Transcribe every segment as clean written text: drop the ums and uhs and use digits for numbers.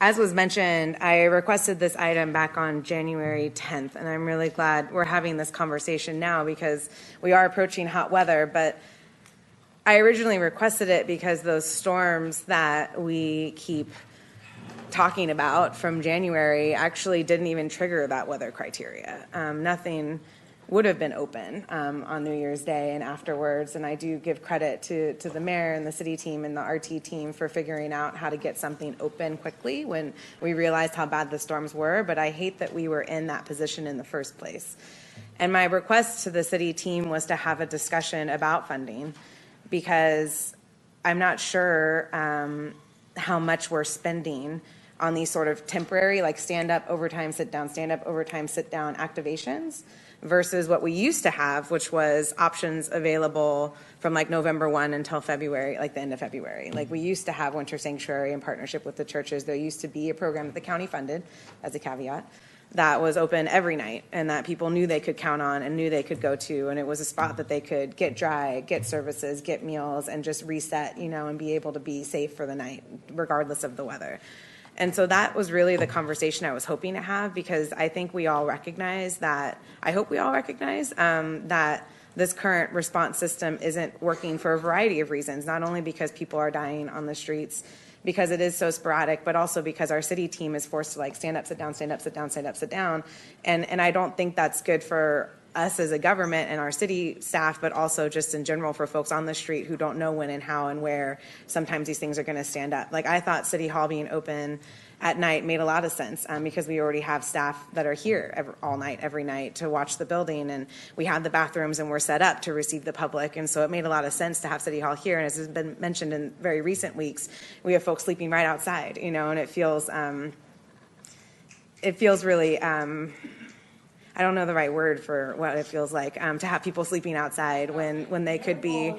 As was mentioned, I requested this item back on January 10th, and I'm really glad we're having this conversation now because we are approaching hot weather. But I originally requested it because those storms that we keep talking about from January actually didn't even trigger that weather criteria. Nothing would have been open on New Year's Day and afterwards. And I do give credit to the mayor and the city team and the RT team for figuring out how to get something open quickly when we realized how bad the storms were. But I hate that we were in that position in the first place. And my request to the city team was to have a discussion about funding because I'm not sure how much we're spending on these sort of temporary, like stand up, overtime, sit down, stand up, overtime, sit down activations versus what we used to have, which was options available from like November 1 until February, like the end of February. Like we used to have Winter Sanctuary in partnership with the churches. There used to be a program that the county funded, as a caveat, that was open every night and that people knew they could count on and knew they could go to. And it was a spot that they could get dry, get services, get meals, and just reset, and be able to be safe for the night, regardless of the weather. And so that was really the conversation I was hoping to have, because I think we all recognize that, I hope we all recognize that this current response system isn't working for a variety of reasons, not only because people are dying on the streets, because it is so sporadic, but also because our city team is forced to like stand up, sit down, stand up, sit down, stand up, sit down. And I don't think that's good for us as a government and our city staff, but also just in general for folks on the street who don't know when and how and where sometimes these things are going to stand up. Like I thought City Hall being open at night made a lot of sense because we already have staff that are here all night, every night to watch the building, and we have the bathrooms and we're set up to receive the public. And so it made a lot of sense to have City Hall here. And as has been mentioned in very recent weeks, we have folks sleeping right outside, and it feels really, I don't know the right word for what it feels like to have people sleeping outside when they could be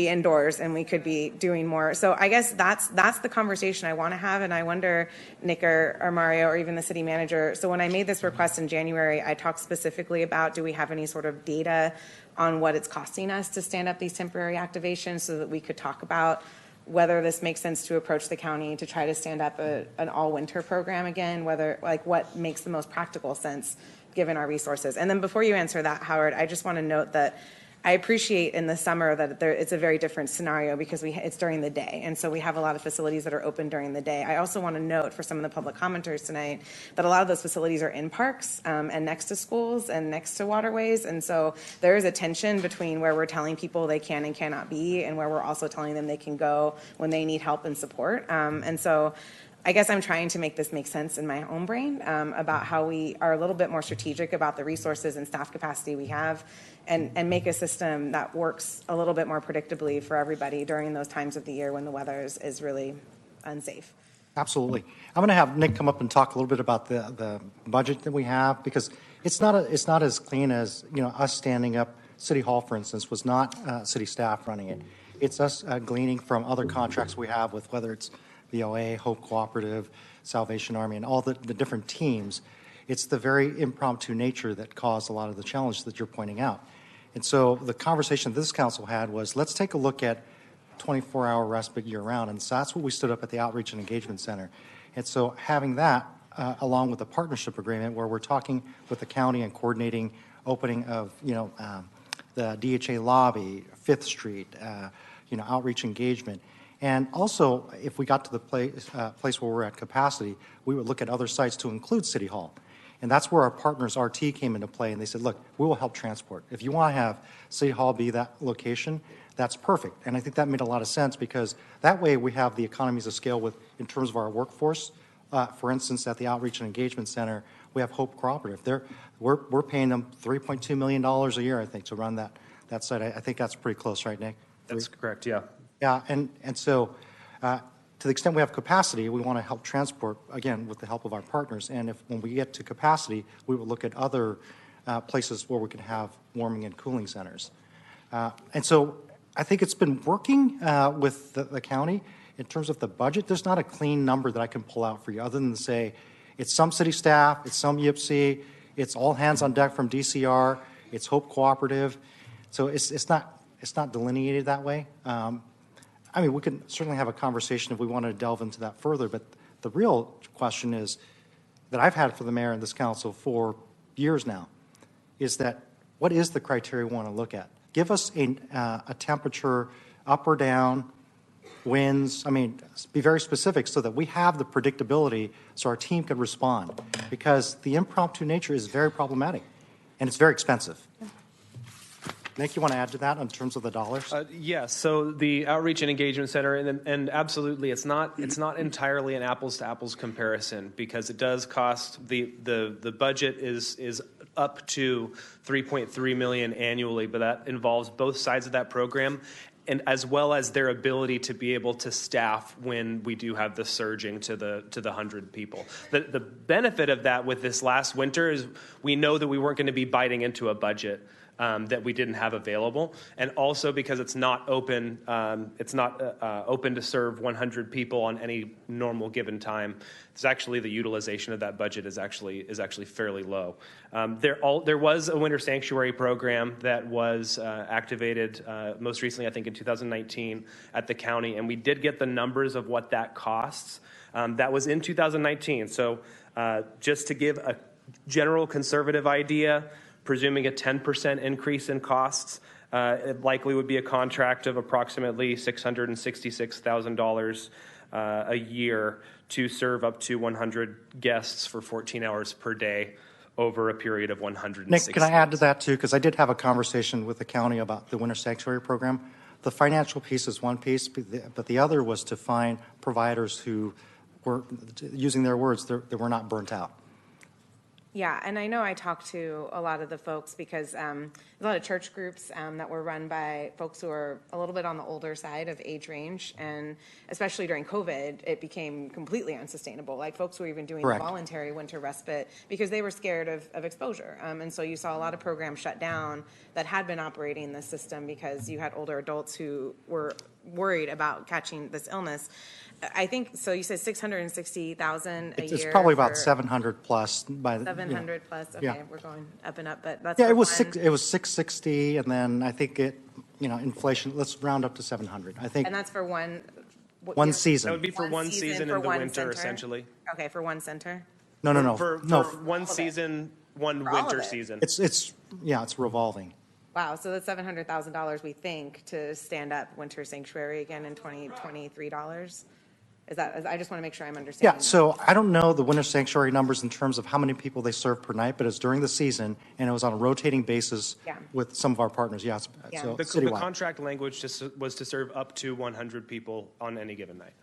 indoors and we could be doing more. So I guess that's the conversation I want to have. And I wonder, Nick or Mario or even the city manager. So when I made this request in January, I talked specifically about, do we have any sort of data on what it's costing us to stand up these temporary activations so that we could talk about whether this makes sense to approach the county to try to stand up an all-winter program again, whether like what makes the most practical sense given our resources. And then before you answer that, Howard, I just want to note that I appreciate in the summer that it's a very different scenario because it's during the day. And so we have a lot of facilities that are open during the day. I also want to note for some of the public commenters tonight that a lot of those facilities are in parks and next to schools and next to waterways. And so there is a tension between where we're telling people they can and cannot be and where we're also telling them they can go when they need help and support. And so I guess I'm trying to make this make sense in my own brain about how we are a little bit more strategic about the resources and staff capacity we have and make a system that works a little bit more predictably for everybody during those times of the year when the weather is really unsafe. Absolutely. I'm going to have Nick come up and talk a little bit about the budget that we have, because it's not as clean as, us standing up. City Hall, for instance, was not city staff running it. It's us gleaning from other contracts we have with whether it's VOA, Hope Cooperative, Salvation Army, and all the different teams. It's the very impromptu nature that caused a lot of the challenges that you're pointing out. And so the conversation this council had was, let's take a look at 24-hour respite year-round. And so that's what we stood up at the Outreach and Engagement Center. And so having that, along with a partnership agreement where we're talking with the county and coordinating opening of, the DHA lobby, 5th Street, outreach engagement. And also, if we got to the place where we're at capacity, we would look at other sites to include City Hall. And that's where our partners, RT, came into play, and they said, look, we will help transport. If you want to have City Hall be that location, that's perfect. And I think that made a lot of sense, because that way we have the economies of scale in terms of our workforce. For instance, at the Outreach and Engagement Center, we have Hope Cooperative. We're paying them $3.2 million a year, I think, to run that site. I think that's pretty close, right, Nick? That's correct, yeah. Yeah, and so to the extent we have capacity, we want to help transport, again, with the help of our partners. And when we get to capacity, we will look at other places where we can have warming and cooling centers. And so I think it's been working with the county. In terms of the budget, there's not a clean number that I can pull out for you other than to say it's some city staff, it's some YPC, it's all hands on deck from DCR, it's Hope Cooperative. So it's not delineated that way. We can certainly have a conversation if we want to delve into that further, but The real question is, that I've had for the mayor and this council for years now, is that what is the criteria we want to look at? Give us a temperature up or down, winds. I mean, be very specific so that we have the predictability so our team can respond, because the impromptu nature is very problematic and it's very expensive. Nick, you want to add to that in terms of the dollars? Yes. So the Outreach and Engagement Center, and absolutely, it's not entirely an apples to apples comparison, because it does cost the budget is up to $3.3 million annually, but that involves both sides of that program, and as well as their ability to be able to staff when we do have the surging to the 100 people. The benefit of that with this last winter is we know that we weren't going to be biting into a budget that we didn't have available, and also because it's not open to serve 100 people on any normal given time. It's actually the utilization of that budget is actually fairly low. There was a winter sanctuary program that was activated most recently, I think in 2019 at the county, and we did get the numbers of what that costs. That was in 2019. So just to give a general conservative idea, presuming a 10% increase in costs, it likely would be a contract of approximately $666,000 a year to serve up to 100 guests for 14 hours per day over a period of 106 Nick, can I add to that too? Because I did have a conversation with the county about the winter sanctuary program. The financial piece is one piece, but the other was to find providers who were, using their words, they were not burnt out. Yeah, and I know I talked to a lot of the folks because a lot of church groups that were run by folks who are a little bit on the older side of age range, and especially during COVID, it became completely unsustainable. Like folks were even doing Correct. voluntary winter respite because they were scared of exposure. And so you saw a lot of programs shut down that had been operating the system because you had older adults who were worried about catching this illness. I think, so you said 660,000 a year. It's probably about 700 plus by the 700 plus. Okay, yeah. we're going up and up, but that's Yeah, for it was one. it was 660, and then I think inflation. Let's round up to 700. I think And that's for one. one season. That would be for one season for in the one winter, center? essentially. Okay, for one center. No. For one season, one For all of winter it. season. It's revolving. Wow, so that's $700,000 we think to stand up Winter Sanctuary again in 2023 dollars. Is that? I just want to make sure I'm understanding. Yeah, that. so I don't know the winter sanctuary numbers in terms of how many people they serve per night, but it's during the season, and it was on a rotating basis Yeah. with some of our partners. Yeah, Yeah. so The citywide. contract language was to serve up to 100 people on any given night.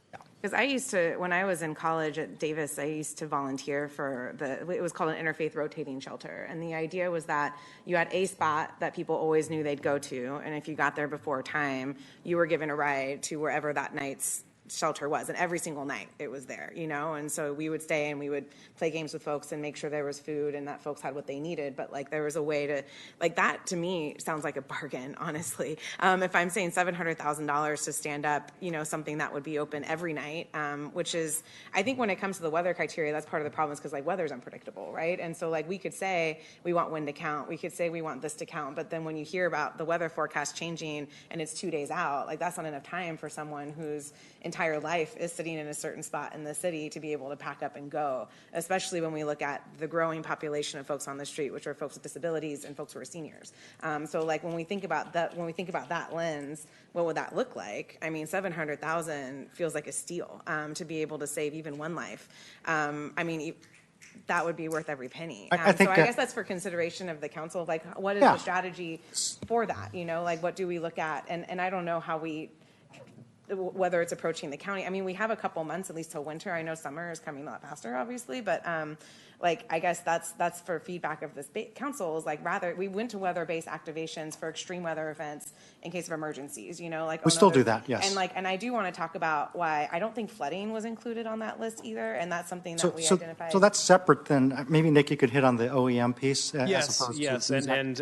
Because I used to, when I was in college at Davis, I used to volunteer for it was called an interfaith rotating shelter. And the idea was that you had a spot that people always knew they'd go to. And if you got there before time, you were given a ride to wherever that night's shelter was, and every single night it was there, and so we would stay and we would play games with folks and make sure there was food and that folks had what they needed. But like there was a way to, like, that to me sounds like a bargain, honestly. If I'm saying $700,000 to stand up something that would be open every night, which is, I think when it comes to the weather criteria, that's part of the problem, is because like weather's unpredictable, right? And so like we could say we want wind to count, we could say we want this to count, but then when you hear about the weather forecast changing and it's 2 days out, like that's not enough time for someone whose entire life is sitting in a certain spot in the city to be able to pack up and go, especially when we look at the growing population of folks on the street, which are folks with disabilities and folks who are seniors. So like when we think about that lens, what would that look like? I mean, 700,000 feels like a steal to be able to save even one life. I mean, that would be worth every penny. I think so I guess that's for consideration of the council. Like, what is the strategy for that? Like, what do we look at? And I don't know whether it's approaching the county. I mean, we have a couple months, at least till winter. I know summer is coming a lot faster, obviously, but I guess that's for feedback of this council, is like, rather, we went to weather-based activations for extreme weather events in case of emergencies, like. We still do that, yes. And I do want to talk about why I don't think flooding was included on that list either, and that's something that we identified. So that's separate then. Maybe Nick, you could hit on the OEM piece as opposed to. And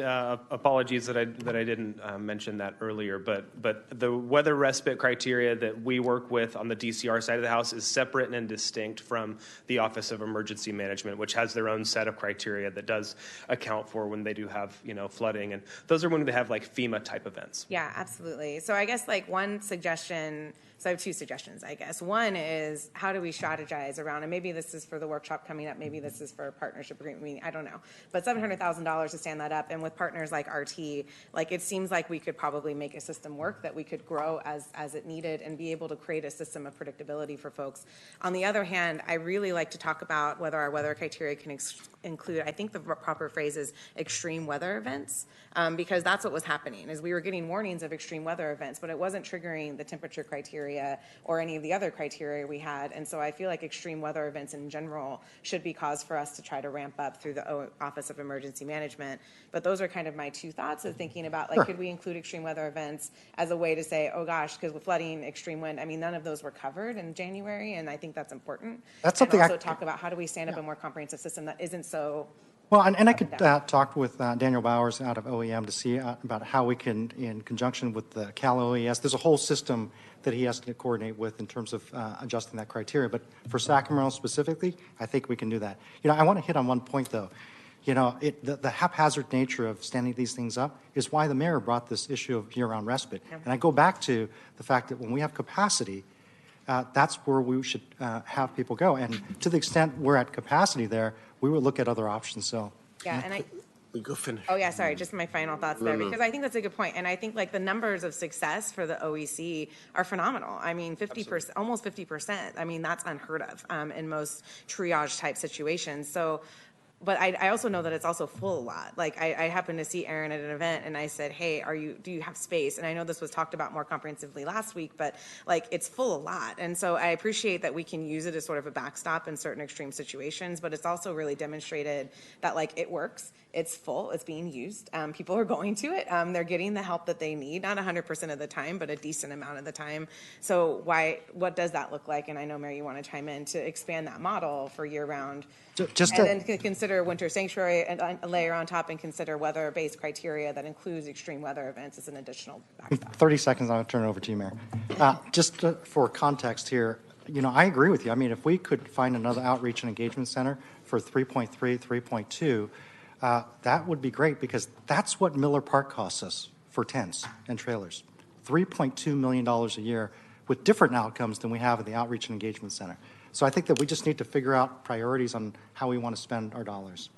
apologies that I didn't mention that earlier, but the weather respite criteria that we work with on the DCR side of the house is separate and distinct from the Office of Emergency Management, which has their own set of criteria that does account for when they do have flooding, and those are when they have like FEMA type events. Yeah, absolutely. So I guess like one suggestion So I have two suggestions, I guess. One is, how do we strategize around, and maybe this is for the workshop coming up, maybe this is for a partnership agreement meeting, I don't know. But $700,000 to stand that up, and with partners like RT, like it seems like we could probably make a system work that we could grow as it needed and be able to create a system of predictability for folks. On the other hand, I really like to talk about whether our weather criteria can include, I think the proper phrase is extreme weather events, because that's what was happening, is we were getting warnings of extreme weather events, but it wasn't triggering the temperature criteria or any of the other criteria we had. And so I feel like extreme weather events in general should be cause for us to try to ramp up through the Office of Emergency Management. But those are kind of my two thoughts of thinking about, like, Sure. could we include extreme weather events as a way to say, oh gosh, because with flooding, extreme wind, I mean, none of those were covered in January, and I think that's important. That's something and also talk about how do we stand up a more comprehensive system that isn't so. Well, and I could talk with Daniel Bowers out of OEM to see about how we can, in conjunction with the Cal OES, there's a whole system that he has to coordinate with in terms of adjusting that criteria. But for Sacramento specifically, I think we can do that. You know, I want to hit on one point, though. You know, the haphazard nature of standing these things up is why the mayor brought this issue of year-round respite. Yeah. And I go back to the fact that when we have capacity, that's where we should have people go. And to the extent we're at capacity there, we will look at other options. So, Yeah, and I. Go finish. Oh, yeah, sorry, just my final thoughts there, because I think that's a good point. And I think like the numbers of success for the OEC are phenomenal. I mean, 50%, almost 50%. I mean, that's unheard of in most triage type situations. So, but I also know that it's also full a lot. Like I happened to see Aaron at an event and I said, hey, do you have space? And I know this was talked about more comprehensively last week, but like it's full a lot. And so I appreciate that we can use it as sort of a backstop in certain extreme situations, but it's also really demonstrated that like it works. It's full, it's being used. People are going to it. They're getting the help that they need, not 100% of the time, but a decent amount of the time. So what does that look like? And I know, Mary, you want to chime in to expand that model for year round. Then consider winter sanctuary and layer on top and consider weather-based criteria that includes extreme weather events as an additional backstop. 30 seconds, I'll turn it over to you, Mayor. Just for context here, you know, I agree with you. I mean, if we could find another outreach and engagement center for 3.3, 3.2, that would be great, because that's what Miller Park costs us for tents and trailers. $3.2 million a year with different outcomes than we have at the Outreach and Engagement Center. So I think that we just need to figure out priorities on how we want to spend our dollars.